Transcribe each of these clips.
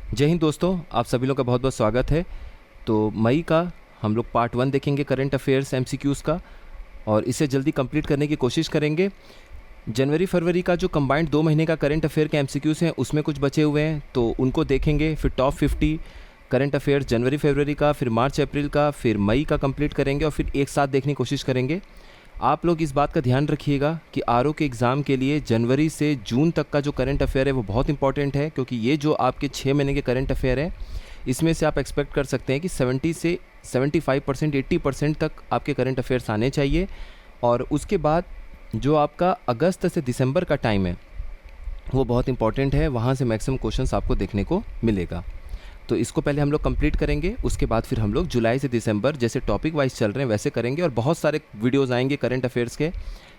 जय हिंद दोस्तों, आप सभी लोग का बहुत बहुत स्वागत है। तो मई का हम लोग पार्ट 1 देखेंगे करंट अफेयर्स एमसीक्यूज़ का, और इसे जल्दी कंप्लीट करने की कोशिश करेंगे। जनवरी फरवरी का जो कंबाइंड 2 महीने का करंट अफेयर के एमसीक्यूज़ हैं उसमें कुछ बचे हुए हैं, तो उनको देखेंगे। फिर टॉप 50 करंट अफेयर्स जनवरी फरवरी का, फिर मार्च अप्रैल का, फिर मई का कंप्लीट करेंगे और फिर एक साथ देखने की कोशिश करेंगे। आप लोग इस बात का ध्यान रखिएगा कि आरओ के एग्ज़ाम के लिए जनवरी से जून तक का जो करंट अफेयर है वो बहुत इंपॉर्टेंट है, क्योंकि ये जो आपके 6 महीने के करंट अफेयर हैं इसमें से आप एक्सपेक्ट कर सकते हैं कि 70 से 75% 80% तक आपके करंट अफेयर्स आने चाहिए। और उसके बाद जो आपका अगस्त से दिसंबर का टाइम है वो बहुत इंपॉर्टेंट है, वहाँ से मैक्सिमम क्वेश्चंस आपको देखने को मिलेगा। तो इसको पहले हम लोग कंप्लीट करेंगे, उसके बाद फिर हम लोग जुलाई से दिसंबर जैसे टॉपिक वाइज चल रहे हैं वैसे करेंगे, और बहुत सारे वीडियोज़ आएंगे करंट अफेयर्स के,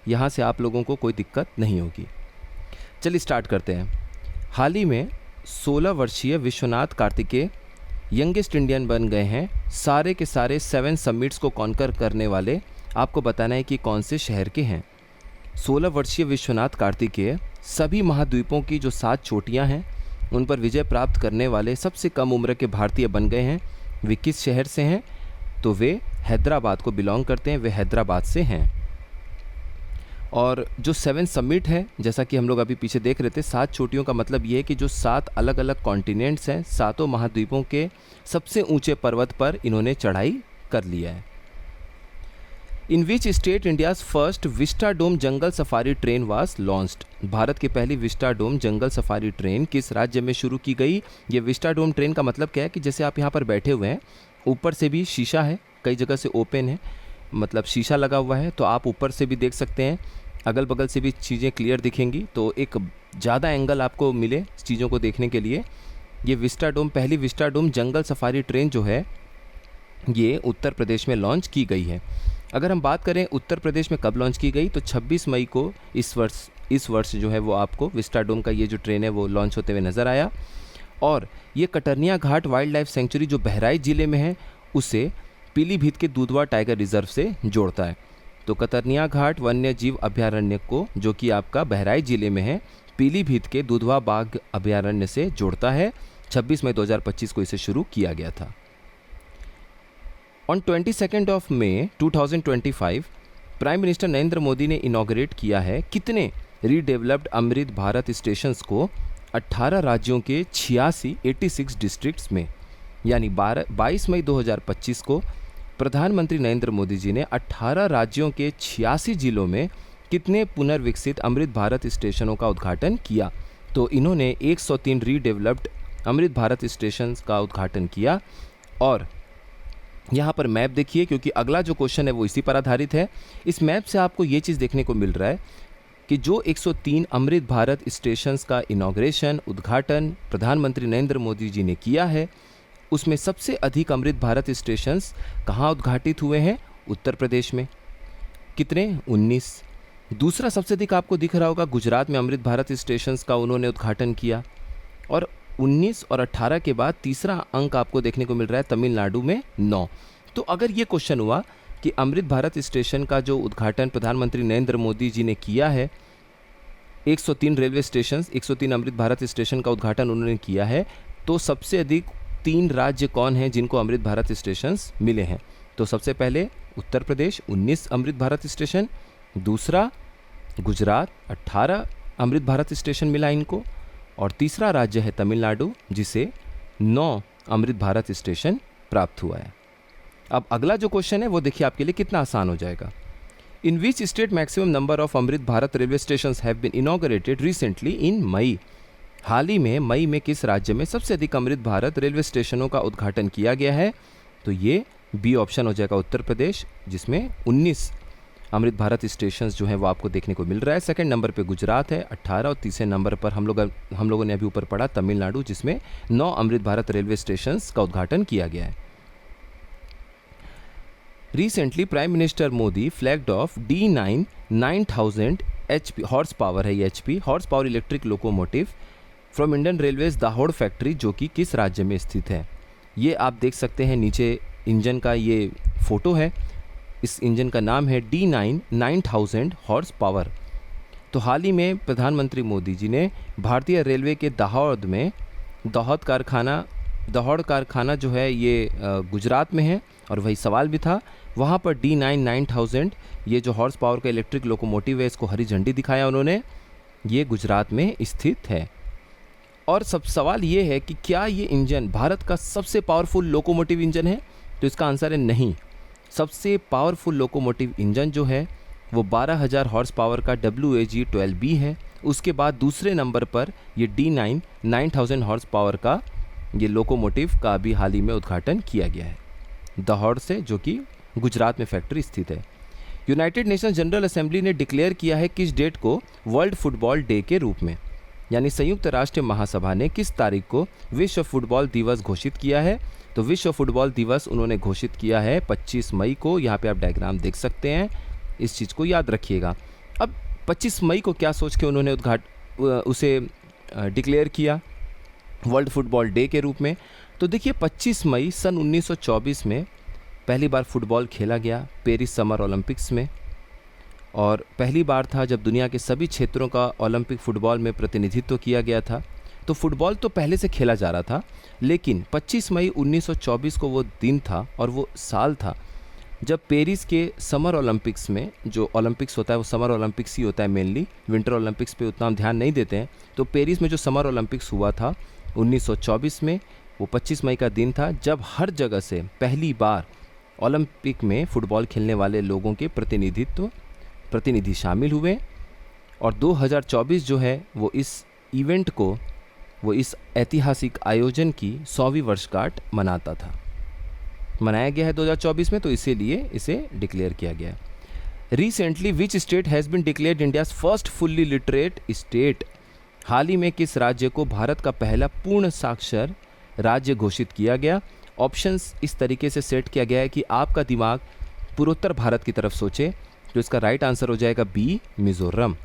यहाँ से आप लोगों को कोई दिक्कत नहीं होगी। चलिए स्टार्ट करते हैं। हाल ही में 16 वर्षीय विश्वनाथ कार्तिकेय यंगेस्ट इंडियन बन गए हैं। सारे के सारे 7 समिट्स को कॉन्कर करने वाले। आपको बताना है कि कौन से शहर के हैं। 16 वर्षीय विश्वनाथ कार्तिकेय सभी महाद्वीपों की जो 7 चोटियां हैं उन पर विजय प्राप्त करने वाले सबसे कम उम्र के भारतीय बन गए हैं। वे किस शहर से हैं? तो वे हैदराबाद को बिलोंग करते हैं, वे हैदराबाद से हैं। और जो 7 समिट है, जैसा कि हम लोग अभी पीछे देख रहे थे, 7 चोटियों का मतलब ये है कि जो 7 अलग अलग कॉन्टिनेंट्स हैं, सातों महाद्वीपों के सबसे ऊंचे पर्वत पर इन्होंने चढ़ाई कर लिया है। In which state India's first Vistadome jungle safari train was launched? Bharat की पहली विस्टाडोम जंगल सफारी ट्रेन किस राज्य में शुरू की गई? ये विस्टाडोम ट्रेन का मतलब क्या है कि जैसे आप यहाँ पर बैठे हुए हैं, ऊपर से भी शीशा है, कई जगह से ओपन है, मतलब शीशा लगा हुआ है, तो आप ऊपर से भी देख सकते हैं, अगल बगल से भी चीज़ें क्लियर दिखेंगी, तो एक ज़्यादा एंगल आपको मिले चीज़ों को देखने के लिए। ये विस्टाडोम, पहली विस्टाडोम जंगल सफारी ट्रेन जो है ये उत्तर प्रदेश में लॉन्च की गई है। अगर हम बात करें उत्तर प्रदेश में कब लॉन्च की गई, तो 26 मई को इस वर्ष जो है वो आपको विस्टाडोम का ये जो ट्रेन है वो लॉन्च होते हुए नज़र आया। और ये कटरनिया घाट वाइल्ड लाइफ सेंचुरी जो बहराइच ज़िले में है उसे पीलीभीत के दुधवा टाइगर रिजर्व से जोड़ता है। तो कतरनिया घाट वन्य जीव अभयारण्य को, जो कि आपका बहराइच ज़िले में है, पीलीभीत के दुधवा बाघ अभयारण्य से जोड़ता है। 26 मई 2025 को इसे शुरू किया गया था। On 22 of May 2025 prime minister Narendra Modi ने इनॉग्रेट किया है कितने रीडेवलप्ड अमृत भारत स्टेशंस को? 18 राज्यों के 86 डिस्ट्रिक्ट्स में। यानी 22 मई 2025 को प्रधानमंत्री नरेंद्र मोदी जी ने 18 राज्यों के 86 जिलों में कितने पुनर्विकसित अमृत भारत स्टेशनों का उद्घाटन किया? तो इन्होंने 103 रीडेवलप्ड अमृत भारत स्टेशंस का उद्घाटन किया। और यहाँ पर मैप देखिए, क्योंकि अगला जो क्वेश्चन है वो इसी पर आधारित है। इस मैप से आपको ये चीज़ देखने को मिल रहा है कि जो 103 अमृत भारत स्टेशंस का इनॉग्रेशन, उद्घाटन प्रधानमंत्री नरेंद्र मोदी जी ने किया है, उसमें सबसे अधिक अमृत भारत स्टेशंस कहाँ उद्घाटित हुए हैं? उत्तर प्रदेश में। कितने? 19। दूसरा सबसे अधिक आपको दिख रहा होगा गुजरात में अमृत भारत स्टेशंस का उन्होंने उद्घाटन किया। और 19 और 18 के बाद तीसरा अंक आपको देखने को मिल रहा है तमिलनाडु में 9। तो अगर ये क्वेश्चन हुआ कि अमृत भारत स्टेशन का जो उद्घाटन प्रधानमंत्री नरेंद्र मोदी जी ने किया है, 103 railway station, 103 Amrit Bharat station का उद्घाटन उन्होंने किया है, तो सबसे अधिक 3 राज्य कौन हैं जिनको अमृत भारत स्टेशंस मिले हैं? तो सबसे पहले उत्तर प्रदेश 19 अमृत भारत स्टेशन, दूसरा गुजरात 18 अमृत भारत स्टेशन मिला इनको, और तीसरा राज्य है तमिलनाडु जिसे 9 अमृत भारत स्टेशन प्राप्त हुआ है। अब अगला जो क्वेश्चन है वो देखिए आपके लिए कितना आसान हो जाएगा। In which state maximum number of Amrit Bharat railway station have been inaugurated recently in May? हाल ही में मई में किस राज्य में सबसे अधिक अमृत भारत रेलवे स्टेशनों का उद्घाटन किया गया है? तो ये बी ऑप्शन हो जाएगा, उत्तर प्रदेश, जिसमें 19 अमृत भारत स्टेशंस जो हैं वो आपको देखने को मिल रहा है। सेकंड नंबर पे गुजरात है 18, और तीसरे नंबर पर हम लोगों ने अभी ऊपर पढ़ा तमिलनाडु, जिसमें 9 अमृत भारत रेलवे स्टेशंस का उद्घाटन किया गया है। Recently prime minister Modi flagged of D9 9000 HP horse power है, ये HP horse power electric locomotive from Indian railways Dahod factory, जो कि किस राज्य में स्थित है? ये आप देख सकते हैं नीचे इंजन का ये फोटो है। इस इंजन का नाम है D9 9000 हॉर्स पावर। तो हाल ही में प्रधानमंत्री मोदी जी ने भारतीय रेलवे के दाहोद में दौड़ कारखाना जो है ये गुजरात में है। और वही सवाल भी था, वहाँ पर D9 9000 ये जो हॉर्स पावर का इलेक्ट्रिक लोकोमोटिव है, इसको हरी झंडी दिखाया उन्होंने। ये गुजरात में स्थित है। और सब सवाल ये है कि क्या ये इंजन भारत का सबसे पावरफुल लोकोमोटिव इंजन है? तो इसका आंसर है नहीं। सबसे पावरफुल लोकोमोटिव इंजन जो है वो 12,000 हॉर्स पावर का WAG-12B है। उसके बाद दूसरे नंबर पर ये D9 9000 हॉर्स पावर का ये लोकोमोटिव का भी हाल ही में उद्घाटन किया गया है दौड़ से, जो कि गुजरात में फैक्ट्री स्थित है। यूनाइटेड नेशंस जनरल असेंबली ने डिक्लेयर किया है किस डेट को वर्ल्ड फुटबॉल डे के रूप में, यानी संयुक्त राष्ट्र महासभा ने किस तारीख को विश्व फुटबॉल दिवस घोषित किया है? तो विश्व फुटबॉल दिवस उन्होंने घोषित किया है 25 मई को। यहाँ पे आप डायग्राम देख सकते हैं, इस चीज़ को याद रखिएगा। अब 25 मई को क्या सोच के उन्होंने उसे डिक्लेयर किया वर्ल्ड फुटबॉल डे के रूप में? तो देखिए 25 मई सन 1924 में पहली बार फुटबॉल खेला गया पेरिस समर ओलंपिक्स में। और पहली बार था जब दुनिया के सभी क्षेत्रों का ओलंपिक फ़ुटबॉल में प्रतिनिधित्व किया गया था। तो फुटबॉल तो पहले से खेला जा रहा था, लेकिन 25 मई 1924 को वो दिन था और वो साल था जब पेरिस के समर ओलंपिक्स में, जो ओलंपिक्स होता है वो समर ओलंपिक्स ही होता है मेनली, विंटर ओलंपिक्स पे उतना हम ध्यान नहीं देते हैं। तो पेरिस में जो समर ओलंपिक्स हुआ था 1924 में, वो 25 मई का दिन था जब हर जगह से पहली बार ओलंपिक में फ़ुटबॉल खेलने वाले लोगों के प्रतिनिधि शामिल हुए। और 2024 जो है वो इस इवेंट को, वो इस ऐतिहासिक आयोजन की 100वीं वर्षगांठ मनाया गया है 2024 में, तो इसीलिए इसे डिक्लेयर किया गया है। Recently which state has been declared India's first fully literate state? हाल ही में किस राज्य को भारत का पहला पूर्ण साक्षर राज्य घोषित किया गया? ऑप्शंस इस तरीके से सेट किया गया है कि आपका दिमाग पूर्वोत्तर भारत की तरफ सोचे, तो इसका राइट आंसर हो जाएगा बी, मिज़ोरम।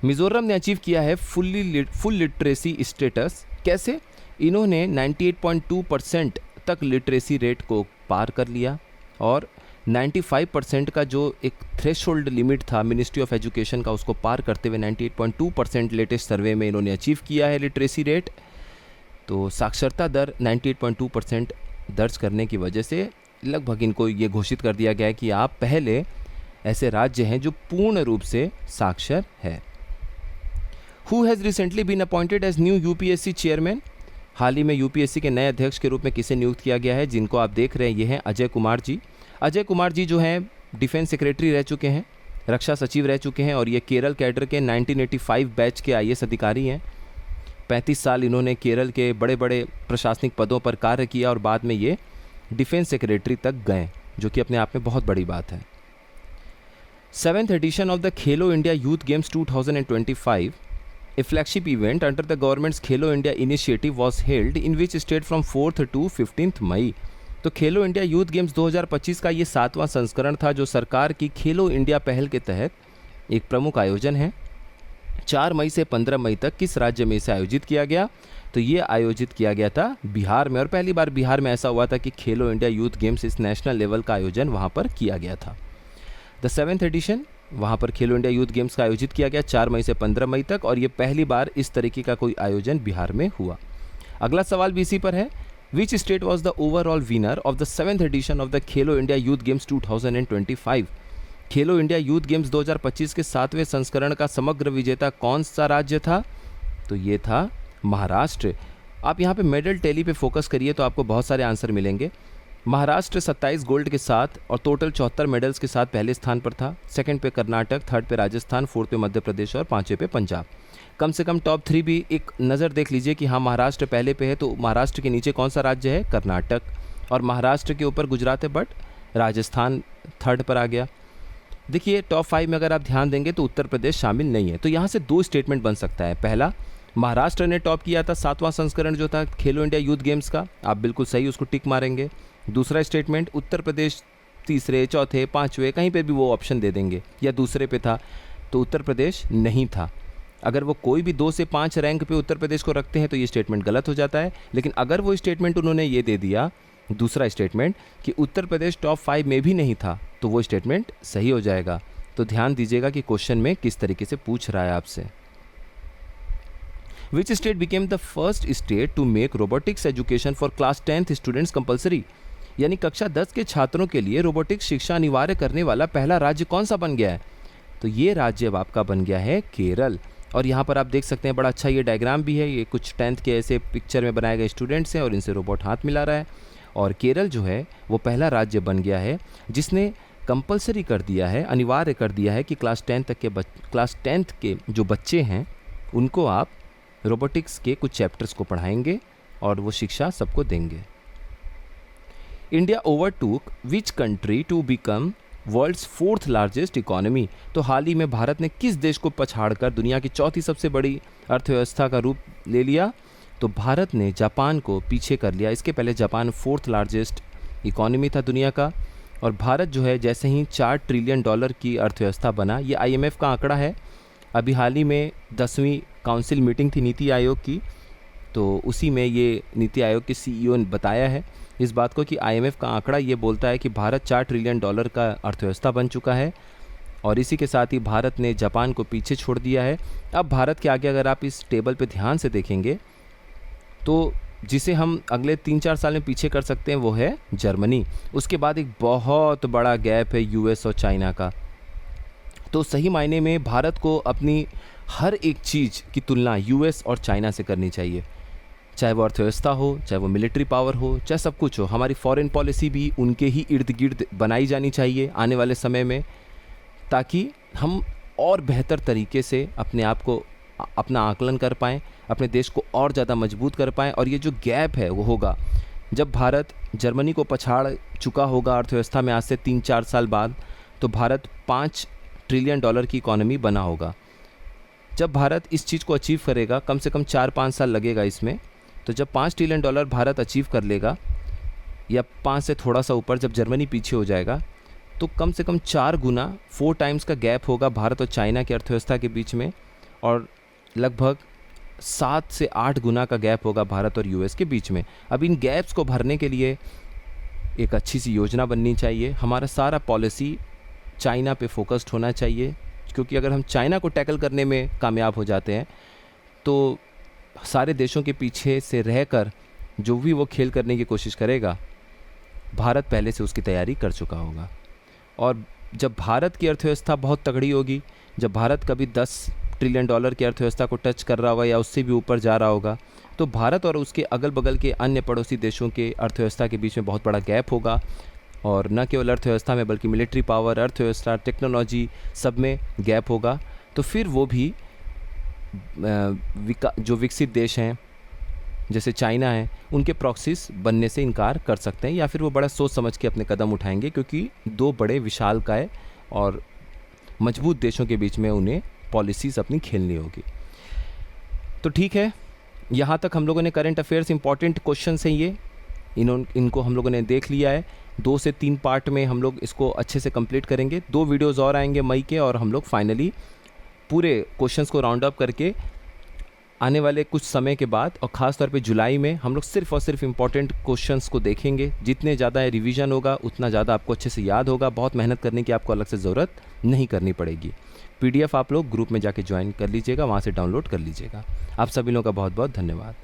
मिज़ोरम ने अचीव किया है फुल लिटरेसी स्टेटस। कैसे? इन्होंने 98.2% तक लिटरेसी रेट को पार कर लिया और 95% का जो एक थ्रेशोल्ड लिमिट था मिनिस्ट्री ऑफ एजुकेशन का, उसको पार करते हुए 98.2% लेटेस्ट सर्वे में इन्होंने अचीव किया है लिटरेसी रेट। तो साक्षरता दर 98.2% दर्ज करने की वजह से लगभग इनको ये घोषित कर दिया गया है कि आप पहले ऐसे राज्य हैं जो पूर्ण रूप से साक्षर है। Who has recently been appointed as new UPSC chairman? हाल ही में यूपीएससी के नए अध्यक्ष के रूप में किसे नियुक्त किया गया है? जिनको आप देख रहे हैं ये हैं अजय कुमार जी। अजय कुमार जी जो हैं डिफेंस सेक्रेटरी रह चुके हैं, रक्षा सचिव रह चुके हैं, और ये केरल कैडर के 1985 बैच के आईएएस अधिकारी हैं। 35 साल इन्होंने केरल के बड़े बड़े प्रशासनिक पदों पर कार्य किया और बाद में ये डिफेंस सेक्रेटरी तक गए, जो कि अपने आप में बहुत बड़ी बात है। 7th edition of the Khelo India Youth Games 2025, a flagship event under the government's Khelo India initiative was held in which state from 4th to 15th मई? तो खेलो इंडिया यूथ गेम्स 2025 का ये 7वां संस्करण था जो सरकार की खेलो इंडिया पहल के तहत एक प्रमुख आयोजन है। 4 मई से 15 मई तक किस राज्य में इसे आयोजित किया गया? तो ये आयोजित किया गया था बिहार में, और पहली बार बिहार में ऐसा हुआ था कि खेलो इंडिया यूथ गेम्स इस नेशनल लेवल का आयोजन वहाँ पर किया गया था। द 7th एडिशन वहाँ पर खेलो इंडिया यूथ गेम्स का आयोजित किया गया 4 मई से 15 मई तक, और ये पहली बार इस तरीके का कोई आयोजन बिहार में हुआ। अगला सवाल भी इसी पर है। Which state was the overall winner of the 7th edition of the Khelo India youth games 2025? Khelo India youth games 2025 के 7वें संस्करण का समग्र विजेता कौन सा राज्य था? तो ये था महाराष्ट्र। आप यहाँ पे मेडल टैली पे फोकस करिए तो आपको बहुत सारे आंसर मिलेंगे। महाराष्ट्र 27 गोल्ड के साथ और टोटल 74 मेडल्स के साथ पहले स्थान पर था। सेकंड पे कर्नाटक, थर्ड पे राजस्थान, फोर्थ पे मध्य प्रदेश और पांचवें पे पंजाब। कम से कम टॉप 3 भी एक नज़र देख लीजिए कि हाँ महाराष्ट्र पहले पे है, तो महाराष्ट्र के नीचे कौन सा राज्य है? कर्नाटक। और महाराष्ट्र के ऊपर गुजरात है, बट राजस्थान थर्ड पर आ गया। देखिए टॉप 5 में अगर आप ध्यान देंगे तो उत्तर प्रदेश शामिल नहीं है। तो यहाँ से 2 स्टेटमेंट बन सकता है। पहला, महाराष्ट्र ने टॉप किया था 7वां संस्करण जो था खेलो इंडिया यूथ गेम्स का, आप बिल्कुल सही उसको टिक मारेंगे। दूसरा स्टेटमेंट, उत्तर प्रदेश तीसरे, चौथे, पांचवें, कहीं पे भी वो ऑप्शन दे देंगे, या दूसरे पे था, तो उत्तर प्रदेश नहीं था। अगर वो कोई भी 2 से 5 रैंक पे उत्तर प्रदेश को रखते हैं तो ये स्टेटमेंट गलत हो जाता है। लेकिन अगर वो स्टेटमेंट उन्होंने ये दे दिया, दूसरा स्टेटमेंट, कि उत्तर प्रदेश टॉप 5 में भी नहीं था, तो वो स्टेटमेंट सही हो जाएगा। तो ध्यान दीजिएगा कि क्वेश्चन में किस तरीके से पूछ रहा है आपसे। Which state became the first state to make robotics education for class 10th students compulsory? यानी कक्षा 10 के छात्रों के लिए रोबोटिक्स शिक्षा अनिवार्य करने वाला पहला राज्य कौन सा बन गया है? तो ये राज्य अब आपका बन गया है केरल। और यहाँ पर आप देख सकते हैं बड़ा अच्छा ये डायग्राम भी है, ये कुछ 10th के ऐसे पिक्चर में बनाए गए स्टूडेंट्स हैं और इनसे रोबोट हाथ मिला रहा है। और केरल जो है वो पहला राज्य बन गया है जिसने कंपलसरी कर दिया है, अनिवार्य कर दिया है कि क्लास 10th के जो बच्चे हैं उनको आप रोबोटिक्स के कुछ चैप्टर्स को पढ़ाएंगे और वो शिक्षा सबको देंगे। India overtook which country to become world's 4th largest economy? तो हाल ही में भारत ने किस देश को पछाड़कर दुनिया की चौथी सबसे बड़ी अर्थव्यवस्था का रूप ले लिया? तो भारत ने जापान को पीछे कर लिया। इसके पहले जापान 4th लार्जेस्ट इकोनॉमी था दुनिया का, और भारत जो है जैसे ही $4 ट्रिलियन की अर्थव्यवस्था बना। ये IMF का आंकड़ा है। अभी हाल ही में 10वीं काउंसिल मीटिंग थी नीति आयोग की, तो उसी में ये नीति आयोग के CEO ने बताया है इस बात को कि IMF का आंकड़ा ये बोलता है कि भारत $4 ट्रिलियन का अर्थव्यवस्था बन चुका है, और इसी के साथ ही भारत ने जापान को पीछे छोड़ दिया है। अब भारत के आगे अगर आप इस टेबल पे ध्यान से देखेंगे तो जिसे हम अगले 3-4 साल में पीछे कर सकते हैं वो है जर्मनी। उसके बाद एक बहुत बड़ा गैप है US और चाइना का। तो सही मायने में भारत को अपनी हर एक चीज़ की तुलना US और चाइना से करनी चाहिए, चाहे वो अर्थव्यवस्था हो, चाहे वो मिलिट्री पावर हो, चाहे सब कुछ हो। हमारी फॉरेन पॉलिसी भी उनके ही इर्द गिर्द बनाई जानी चाहिए आने वाले समय में, ताकि हम और बेहतर तरीके से अपने आप को अपना आकलन कर पाएँ, अपने देश को और ज़्यादा मजबूत कर पाएँ। और ये जो गैप है वो होगा जब भारत जर्मनी को पछाड़ चुका होगा अर्थव्यवस्था में आज से 3-4 साल बाद, तो भारत $5 ट्रिलियन की इकॉनमी बना होगा। जब भारत इस चीज़ को अचीव करेगा, कम से कम 4-5 साल लगेगा इसमें, तो जब $5 ट्रिलियन भारत अचीव कर लेगा, या 5 से थोड़ा सा ऊपर जब जर्मनी पीछे हो जाएगा, तो कम से कम 4 गुना 4 टाइम्स का गैप होगा भारत और चाइना की अर्थव्यवस्था के बीच में, और लगभग 7 से 8 गुना का गैप होगा भारत और US के बीच में। अब इन गैप्स को भरने के लिए एक अच्छी सी योजना बननी चाहिए। हमारा सारा पॉलिसी चाइना पे फोकस्ड होना चाहिए, क्योंकि अगर हम चाइना को टैकल करने में कामयाब हो जाते हैं तो सारे देशों के पीछे से रहकर जो भी वो खेल करने की कोशिश करेगा, भारत पहले से उसकी तैयारी कर चुका होगा। और जब भारत की अर्थव्यवस्था बहुत तगड़ी होगी, जब भारत कभी $10 ट्रिलियन की अर्थव्यवस्था को टच कर रहा होगा या उससे भी ऊपर जा रहा होगा, तो भारत और उसके अगल बगल के अन्य पड़ोसी देशों के अर्थव्यवस्था के बीच में बहुत बड़ा गैप होगा। और न केवल अर्थव्यवस्था में बल्कि मिलिट्री पावर, अर्थव्यवस्था, टेक्नोलॉजी, सब में गैप होगा। तो फिर वो भी जो विकसित देश हैं जैसे चाइना है, उनके प्रॉक्सीज बनने से इनकार कर सकते हैं, या फिर वो बड़ा सोच समझ के अपने कदम उठाएंगे, क्योंकि दो बड़े विशालकाय और मजबूत देशों के बीच में उन्हें पॉलिसीज़ अपनी खेलनी होगी। तो ठीक है, यहाँ तक हम लोगों ने करंट अफेयर्स इंपॉर्टेंट क्वेश्चन हैं ये, इनको हम लोगों ने देख लिया है। 2 से 3 पार्ट में हम लोग इसको अच्छे से कंप्लीट करेंगे। 2 वीडियोज़ और आएंगे मई के, और हम लोग फाइनली पूरे क्वेश्चंस को राउंड अप करके आने वाले कुछ समय के बाद, और ख़ास तौर पे जुलाई में, हम लोग सिर्फ और सिर्फ इंपॉर्टेंट क्वेश्चंस को देखेंगे। जितने ज़्यादा रिवीजन होगा उतना ज़्यादा आपको अच्छे से याद होगा। बहुत मेहनत करने की आपको अलग से ज़रूरत नहीं करनी पड़ेगी। PDF आप लोग ग्रुप में जाके ज्वाइन कर लीजिएगा, वहाँ से डाउनलोड कर लीजिएगा। आप सभी लोगों का बहुत बहुत धन्यवाद।